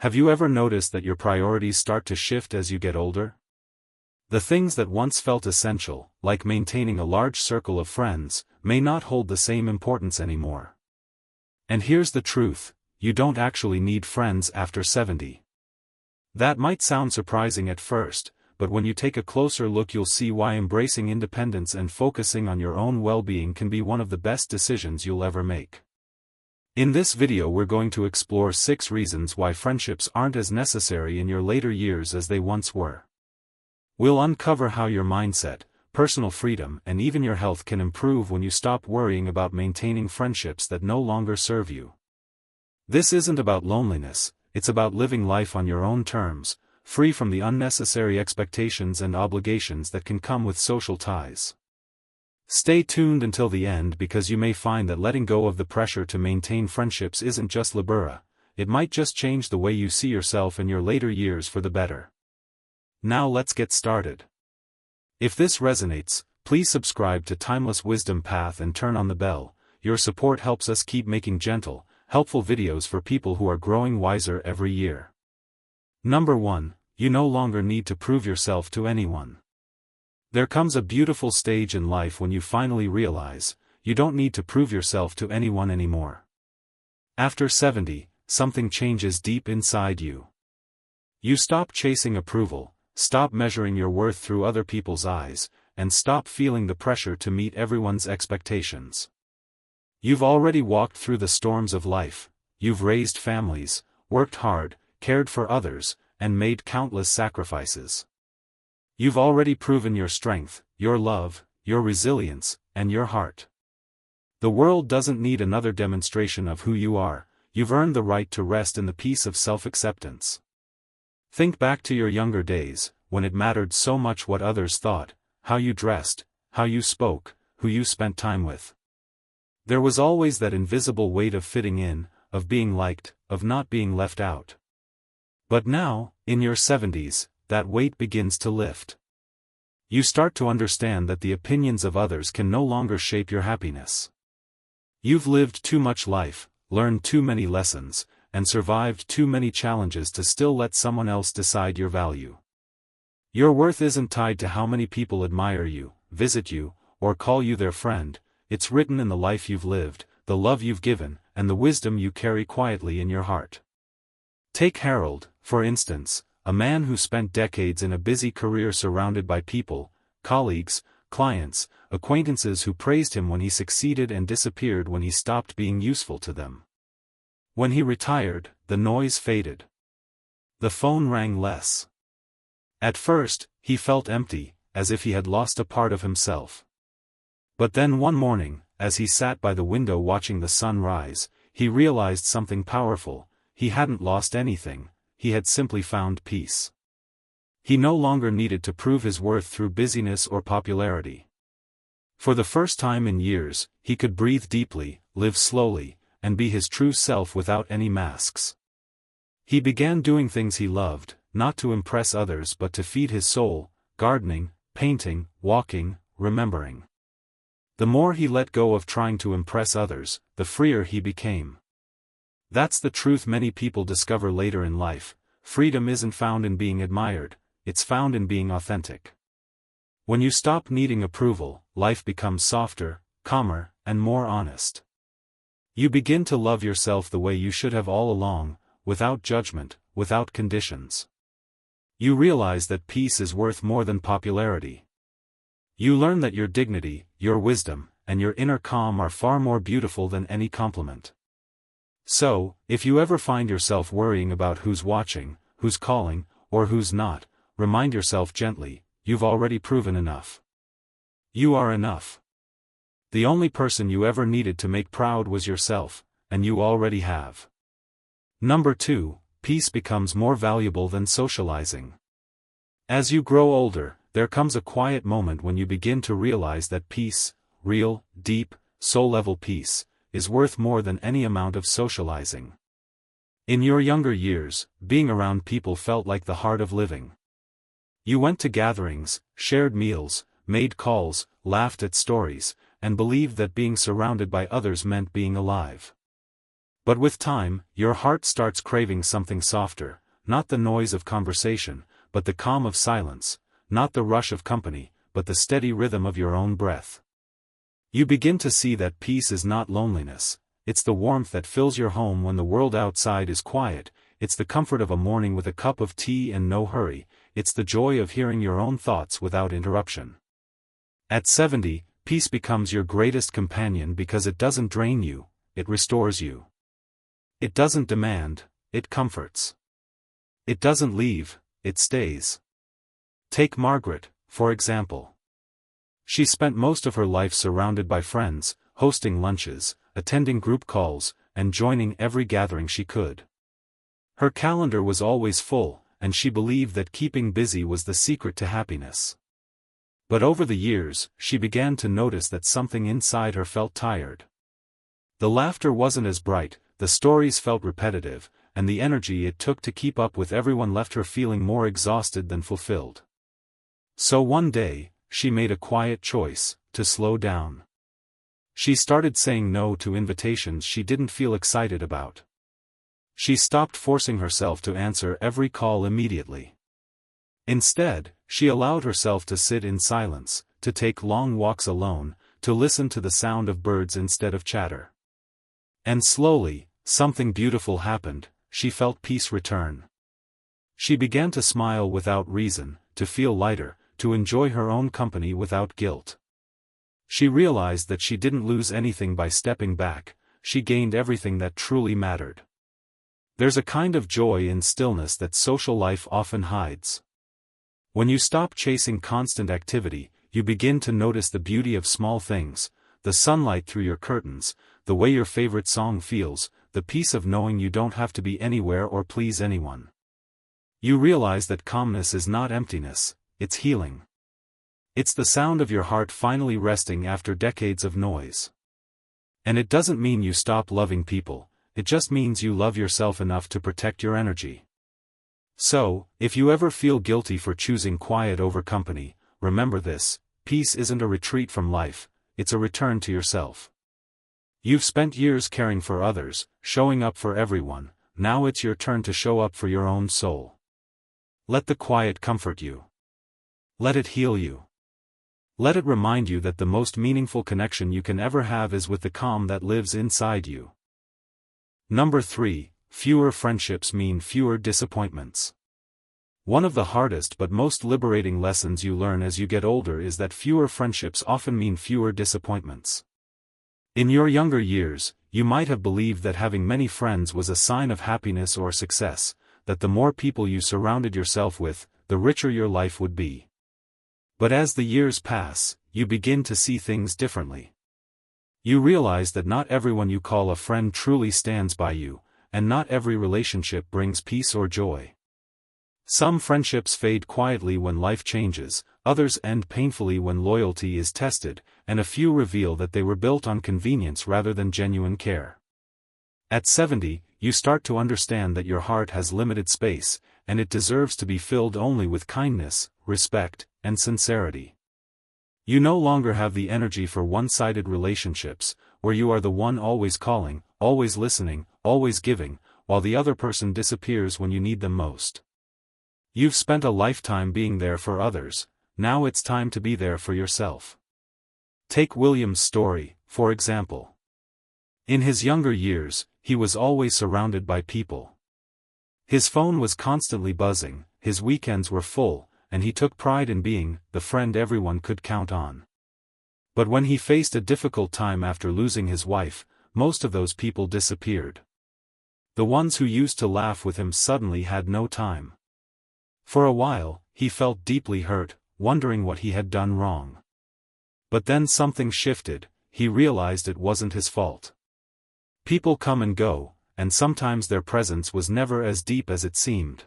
Have you ever noticed that your priorities start to shift as you get older? The things that once felt essential, like maintaining a large circle of friends, may not hold the same importance anymore. And here's the truth, you don't actually need friends after 70. That might sound surprising at first, but when you take a closer look you'll see why embracing independence and focusing on your own well-being can be one of the best decisions you'll ever make. In this video we're going to explore 6 reasons why friendships aren't as necessary in your later years as they once were. We'll uncover how your mindset, personal freedom and even your health can improve when you stop worrying about maintaining friendships that no longer serve you. This isn't about loneliness, it's about living life on your own terms, free from the unnecessary expectations and obligations that can come with social ties. Stay tuned until the end because you may find that letting go of the pressure to maintain friendships isn't just labora, it might just change the way you see yourself in your later years for the better. Now let's get started. If this resonates, please subscribe to Timeless Wisdom Path and turn on the bell. Your support helps us keep making gentle, helpful videos for people who are growing wiser every year. Number 1, you no longer need to prove yourself to anyone. There comes a beautiful stage in life when you finally realize, you don't need to prove yourself to anyone anymore. After 70, something changes deep inside you. You stop chasing approval, stop measuring your worth through other people's eyes, and stop feeling the pressure to meet everyone's expectations. You've already walked through the storms of life, you've raised families, worked hard, cared for others, and made countless sacrifices. You've already proven your strength, your love, your resilience, and your heart. The world doesn't need another demonstration of who you are, you've earned the right to rest in the peace of self-acceptance. Think back to your younger days, when it mattered so much what others thought, how you dressed, how you spoke, who you spent time with. There was always that invisible weight of fitting in, of being liked, of not being left out. But now, in your 70s, that weight begins to lift. You start to understand that the opinions of others can no longer shape your happiness. You've lived too much life, learned too many lessons, and survived too many challenges to still let someone else decide your value. Your worth isn't tied to how many people admire you, visit you, or call you their friend, it's written in the life you've lived, the love you've given, and the wisdom you carry quietly in your heart. Take Harold, for instance, a man who spent decades in a busy career surrounded by people, colleagues, clients, acquaintances who praised him when he succeeded and disappeared when he stopped being useful to them. When he retired, the noise faded. The phone rang less. At first, he felt empty, as if he had lost a part of himself. But then one morning, as he sat by the window watching the sun rise, he realized something powerful. He hadn't lost anything, he had simply found peace. He no longer needed to prove his worth through busyness or popularity. For the first time in years, he could breathe deeply, live slowly, and be his true self without any masks. He began doing things he loved, not to impress others but to feed his soul, gardening, painting, walking, remembering. The more he let go of trying to impress others, the freer he became. That's the truth many people discover later in life. Freedom isn't found in being admired, it's found in being authentic. When you stop needing approval, life becomes softer, calmer, and more honest. You begin to love yourself the way you should have all along, without judgment, without conditions. You realize that peace is worth more than popularity. You learn that your dignity, your wisdom, and your inner calm are far more beautiful than any compliment. So, if you ever find yourself worrying about who's watching, who's calling, or who's not, remind yourself gently, you've already proven enough. You are enough. The only person you ever needed to make proud was yourself, and you already have. Number 2, peace becomes more valuable than socializing. As you grow older, there comes a quiet moment when you begin to realize that peace, real, deep, soul-level peace, is worth more than any amount of socializing. In your younger years, being around people felt like the heart of living. You went to gatherings, shared meals, made calls, laughed at stories, and believed that being surrounded by others meant being alive. But with time, your heart starts craving something softer, not the noise of conversation, but the calm of silence, not the rush of company, but the steady rhythm of your own breath. You begin to see that peace is not loneliness, it's the warmth that fills your home when the world outside is quiet, it's the comfort of a morning with a cup of tea and no hurry, it's the joy of hearing your own thoughts without interruption. At 70, peace becomes your greatest companion because it doesn't drain you, it restores you. It doesn't demand, it comforts. It doesn't leave, it stays. Take Margaret, for example. She spent most of her life surrounded by friends, hosting lunches, attending group calls, and joining every gathering she could. Her calendar was always full, and she believed that keeping busy was the secret to happiness. But over the years, she began to notice that something inside her felt tired. The laughter wasn't as bright, the stories felt repetitive, and the energy it took to keep up with everyone left her feeling more exhausted than fulfilled. So one day, she made a quiet choice, to slow down. She started saying no to invitations she didn't feel excited about. She stopped forcing herself to answer every call immediately. Instead, she allowed herself to sit in silence, to take long walks alone, to listen to the sound of birds instead of chatter. And slowly, something beautiful happened, she felt peace return. She began to smile without reason, to feel lighter, to enjoy her own company without guilt. She realized that she didn't lose anything by stepping back, she gained everything that truly mattered. There's a kind of joy in stillness that social life often hides. When you stop chasing constant activity, you begin to notice the beauty of small things, the sunlight through your curtains, the way your favorite song feels, the peace of knowing you don't have to be anywhere or please anyone. You realize that calmness is not emptiness, it's healing. It's the sound of your heart finally resting after decades of noise. And it doesn't mean you stop loving people, it just means you love yourself enough to protect your energy. So, if you ever feel guilty for choosing quiet over company, remember this: peace isn't a retreat from life, it's a return to yourself. You've spent years caring for others, showing up for everyone, now it's your turn to show up for your own soul. Let the quiet comfort you. Let it heal you. Let it remind you that the most meaningful connection you can ever have is with the calm that lives inside you. Number 3, fewer friendships mean fewer disappointments. One of the hardest but most liberating lessons you learn as you get older is that fewer friendships often mean fewer disappointments. In your younger years, you might have believed that having many friends was a sign of happiness or success, that the more people you surrounded yourself with, the richer your life would be. But as the years pass, you begin to see things differently. You realize that not everyone you call a friend truly stands by you, and not every relationship brings peace or joy. Some friendships fade quietly when life changes, others end painfully when loyalty is tested, and a few reveal that they were built on convenience rather than genuine care. At 70, you start to understand that your heart has limited space, and it deserves to be filled only with kindness, respect, and sincerity. You no longer have the energy for one-sided relationships, where you are the one always calling, always listening, always giving, while the other person disappears when you need them most. You've spent a lifetime being there for others, now it's time to be there for yourself. Take William's story, for example. In his younger years, he was always surrounded by people. His phone was constantly buzzing, his weekends were full, and he took pride in being the friend everyone could count on. But when he faced a difficult time after losing his wife, most of those people disappeared. The ones who used to laugh with him suddenly had no time. For a while, he felt deeply hurt, wondering what he had done wrong. But then something shifted, he realized it wasn't his fault. People come and go, and sometimes their presence was never as deep as it seemed.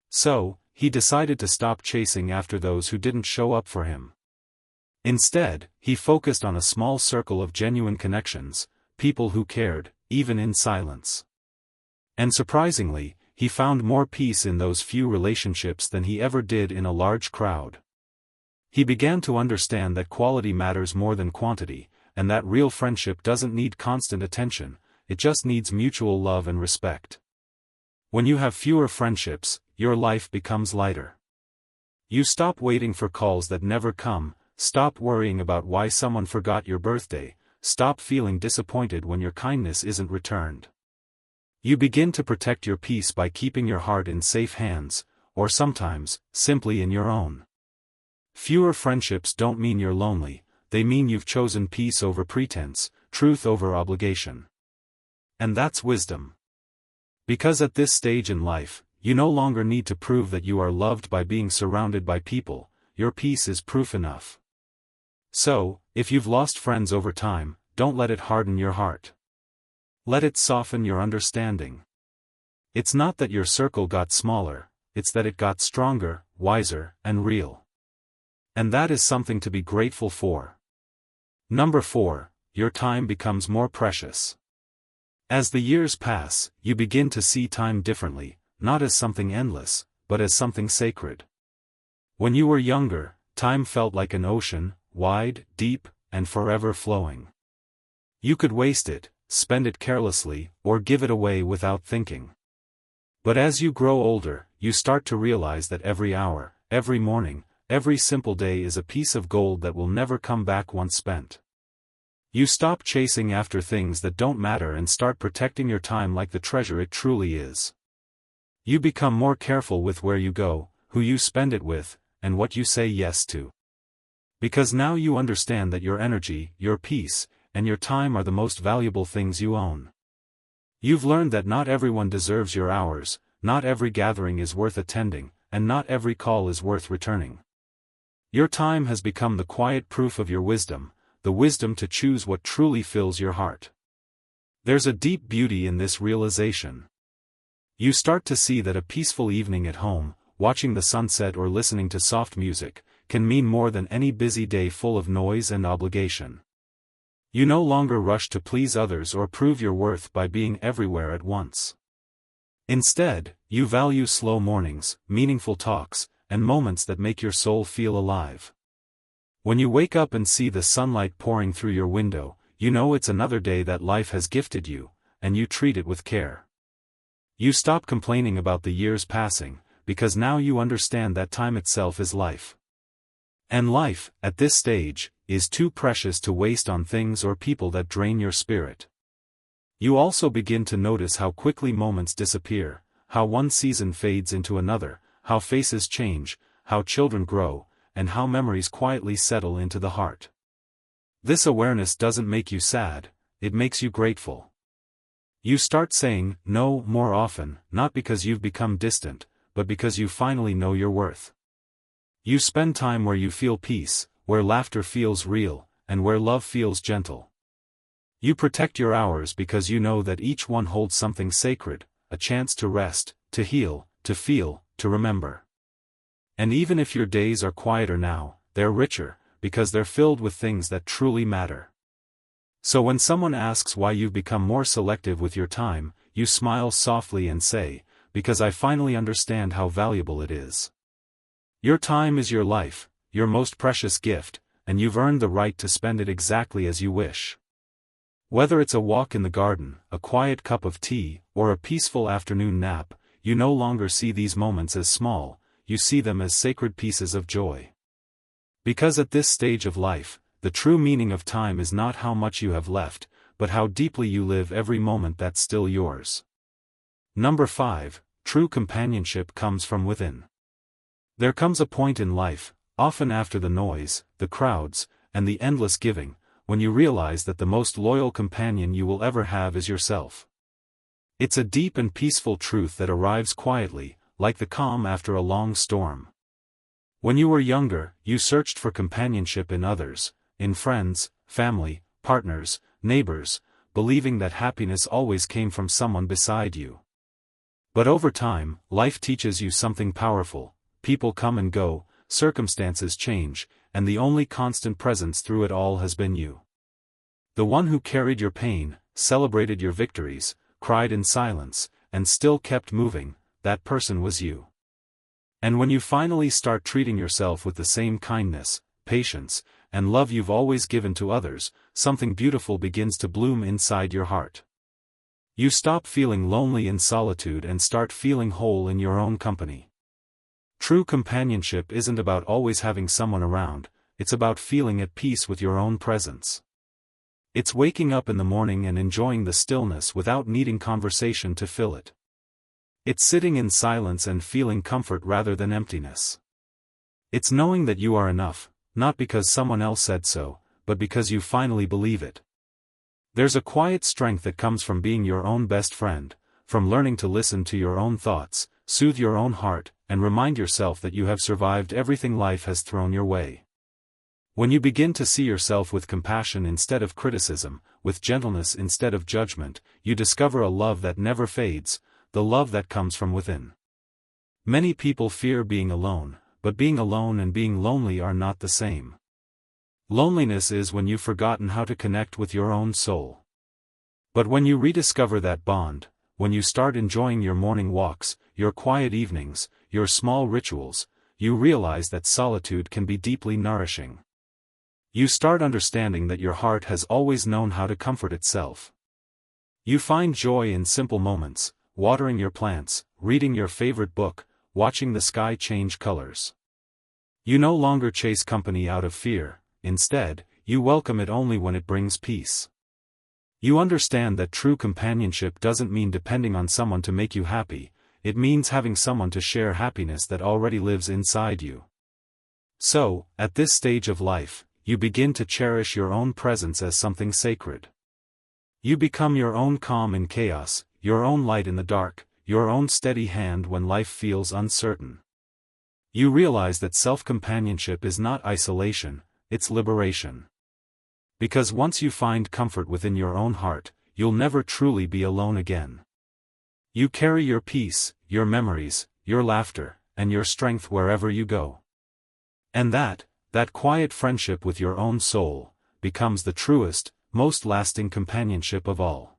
So, he decided to stop chasing after those who didn't show up for him. Instead, he focused on a small circle of genuine connections, people who cared, even in silence. And surprisingly, he found more peace in those few relationships than he ever did in a large crowd. He began to understand that quality matters more than quantity, and that real friendship doesn't need constant attention, it just needs mutual love and respect. When you have fewer friendships, your life becomes lighter. You stop waiting for calls that never come, stop worrying about why someone forgot your birthday, stop feeling disappointed when your kindness isn't returned. You begin to protect your peace by keeping your heart in safe hands, or sometimes, simply in your own. Fewer friendships don't mean you're lonely, they mean you've chosen peace over pretense, truth over obligation. And that's wisdom. Because at this stage in life, you no longer need to prove that you are loved by being surrounded by people, your peace is proof enough. So, if you've lost friends over time, don't let it harden your heart. Let it soften your understanding. It's not that your circle got smaller, it's that it got stronger, wiser, and real. And that is something to be grateful for. Number 4, your time becomes more precious. As the years pass, you begin to see time differently, not as something endless, but as something sacred. When you were younger, time felt like an ocean, wide, deep, and forever flowing. You could waste it, spend it carelessly, or give it away without thinking. But as you grow older, you start to realize that every hour, every morning, every simple day is a piece of gold that will never come back once spent. You stop chasing after things that don't matter and start protecting your time like the treasure it truly is. You become more careful with where you go, who you spend it with, and what you say yes to. Because now you understand that your energy, your peace, and your time are the most valuable things you own. You've learned that not everyone deserves your hours, not every gathering is worth attending, and not every call is worth returning. Your time has become the quiet proof of your wisdom, the wisdom to choose what truly fills your heart. There's a deep beauty in this realization. You start to see that a peaceful evening at home, watching the sunset or listening to soft music, can mean more than any busy day full of noise and obligation. You no longer rush to please others or prove your worth by being everywhere at once. Instead, you value slow mornings, meaningful talks, and moments that make your soul feel alive. When you wake up and see the sunlight pouring through your window, you know it's another day that life has gifted you, and you treat it with care. You stop complaining about the years passing, because now you understand that time itself is life. And life, at this stage, is too precious to waste on things or people that drain your spirit. You also begin to notice how quickly moments disappear, how one season fades into another, how faces change, how children grow, and how memories quietly settle into the heart. This awareness doesn't make you sad, it makes you grateful. You start saying no more often, not because you've become distant, but because you finally know your worth. You spend time where you feel peace, where laughter feels real, and where love feels gentle. You protect your hours because you know that each one holds something sacred, a chance to rest, to heal, to feel, to remember. And even if your days are quieter now, they're richer, because they're filled with things that truly matter. So when someone asks why you've become more selective with your time, you smile softly and say, because I finally understand how valuable it is. Your time is your life, your most precious gift, and you've earned the right to spend it exactly as you wish. Whether it's a walk in the garden, a quiet cup of tea, or a peaceful afternoon nap, you no longer see these moments as small, you see them as sacred pieces of joy. Because at this stage of life, the true meaning of time is not how much you have left, but how deeply you live every moment that's still yours. Number 5, true companionship comes from within. There comes a point in life, often after the noise, the crowds, and the endless giving, when you realize that the most loyal companion you will ever have is yourself. It's a deep and peaceful truth that arrives quietly, like the calm after a long storm. When you were younger, you searched for companionship in others, in friends, family, partners, neighbors, believing that happiness always came from someone beside you. But over time, life teaches you something powerful. People come and go, circumstances change, and the only constant presence through it all has been you. The one who carried your pain, celebrated your victories, cried in silence, and still kept moving, that person was you. And when you finally start treating yourself with the same kindness, patience, and love you've always given to others, something beautiful begins to bloom inside your heart. You stop feeling lonely in solitude and start feeling whole in your own company. True companionship isn't about always having someone around, it's about feeling at peace with your own presence. It's waking up in the morning and enjoying the stillness without needing conversation to fill it. It's sitting in silence and feeling comfort rather than emptiness. It's knowing that you are enough, not because someone else said so, but because you finally believe it. There's a quiet strength that comes from being your own best friend, from learning to listen to your own thoughts, soothe your own heart, and remind yourself that you have survived everything life has thrown your way. When you begin to see yourself with compassion instead of criticism, with gentleness instead of judgment, you discover a love that never fades, the love that comes from within. Many people fear being alone, but being alone and being lonely are not the same. Loneliness is when you've forgotten how to connect with your own soul. But when you rediscover that bond, when you start enjoying your morning walks, your quiet evenings, your small rituals, you realize that solitude can be deeply nourishing. You start understanding that your heart has always known how to comfort itself. You find joy in simple moments, watering your plants, reading your favorite book, watching the sky change colors. You no longer chase company out of fear. Instead, you welcome it only when it brings peace. You understand that true companionship doesn't mean depending on someone to make you happy, it means having someone to share happiness that already lives inside you. So, at this stage of life, you begin to cherish your own presence as something sacred. You become your own calm in chaos, your own light in the dark, your own steady hand when life feels uncertain. You realize that self-companionship is not isolation, it's liberation. Because once you find comfort within your own heart, you'll never truly be alone again. You carry your peace, your memories, your laughter, and your strength wherever you go. And that quiet friendship with your own soul, becomes the truest, most lasting companionship of all.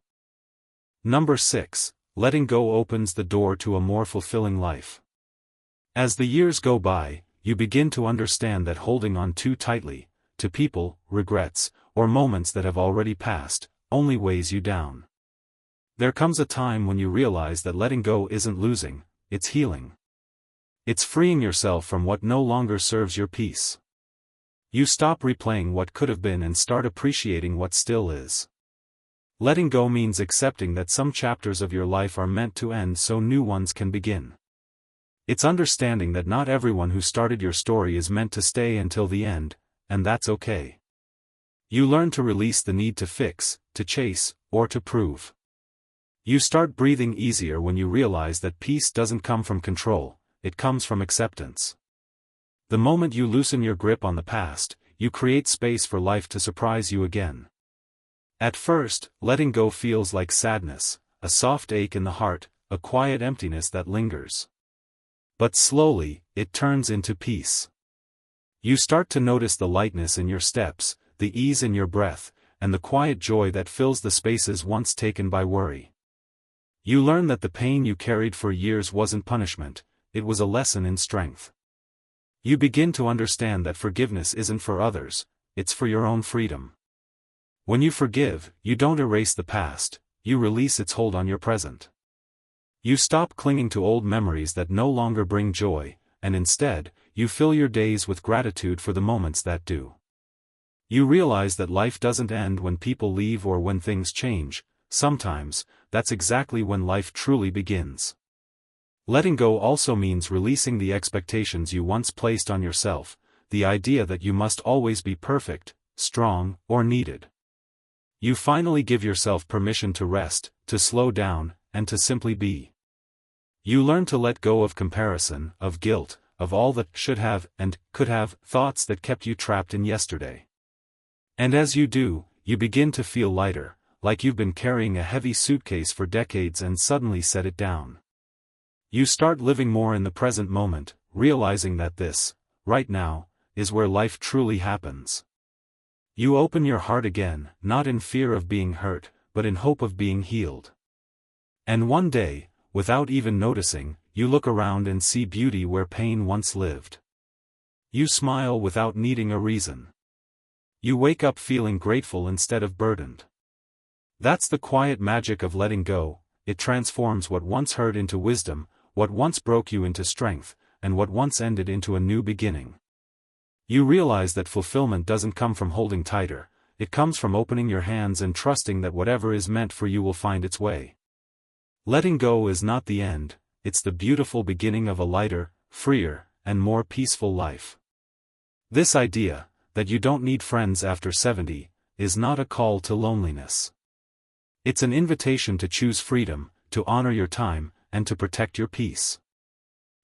Number 6, letting go opens the door to a more fulfilling life. As the years go by, you begin to understand that holding on too tightly, to people, regrets, or moments that have already passed, only weighs you down. There comes a time when you realize that letting go isn't losing, it's healing. It's freeing yourself from what no longer serves your peace. You stop replaying what could have been and start appreciating what still is. Letting go means accepting that some chapters of your life are meant to end so new ones can begin. It's understanding that not everyone who started your story is meant to stay until the end, and that's okay. You learn to release the need to fix, to chase, or to prove. You start breathing easier when you realize that peace doesn't come from control, it comes from acceptance. The moment you loosen your grip on the past, you create space for life to surprise you again. At first, letting go feels like sadness, a soft ache in the heart, a quiet emptiness that lingers. But slowly, it turns into peace. You start to notice the lightness in your steps, the ease in your breath, and the quiet joy that fills the spaces once taken by worry. You learn that the pain you carried for years wasn't punishment, it was a lesson in strength. You begin to understand that forgiveness isn't for others, it's for your own freedom. When you forgive, you don't erase the past, you release its hold on your present. You stop clinging to old memories that no longer bring joy, and instead, you fill your days with gratitude for the moments that do. You realize that life doesn't end when people leave or when things change, sometimes, that's exactly when life truly begins. Letting go also means releasing the expectations you once placed on yourself, the idea that you must always be perfect, strong, or needed. You finally give yourself permission to rest, to slow down, and to simply be. You learn to let go of comparison, of guilt, of all the should have and could have thoughts that kept you trapped in yesterday. And as you do, you begin to feel lighter, like you've been carrying a heavy suitcase for decades and suddenly set it down. You start living more in the present moment, realizing that this, right now, is where life truly happens. You open your heart again, not in fear of being hurt, but in hope of being healed. And one day, without even noticing, you look around and see beauty where pain once lived. You smile without needing a reason. You wake up feeling grateful instead of burdened. That's the quiet magic of letting go. It transforms what once hurt into wisdom, what once broke you into strength, and what once ended into a new beginning. You realize that fulfillment doesn't come from holding tighter, it comes from opening your hands and trusting that whatever is meant for you will find its way. Letting go is not the end, it's the beautiful beginning of a lighter, freer, and more peaceful life. This idea, that you don't need friends after 70, is not a call to loneliness. It's an invitation to choose freedom, to honor your time, and to protect your peace.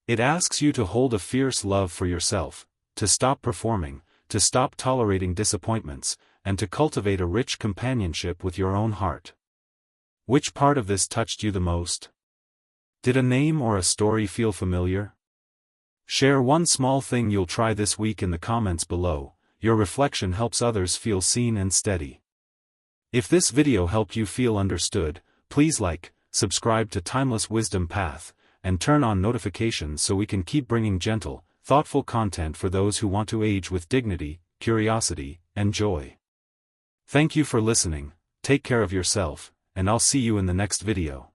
It asks you to hold a fierce love for yourself, to stop performing, to stop tolerating disappointments, and to cultivate a rich companionship with your own heart. Which part of this touched you the most? Did a name or a story feel familiar? Share one small thing you'll try this week in the comments below. Your reflection helps others feel seen and steady. If this video helped you feel understood, please like, subscribe to Timeless Wisdom Path, and turn on notifications so we can keep bringing gentle, thoughtful content for those who want to age with dignity, curiosity, and joy. Thank you for listening, take care of yourself, and I'll see you in the next video.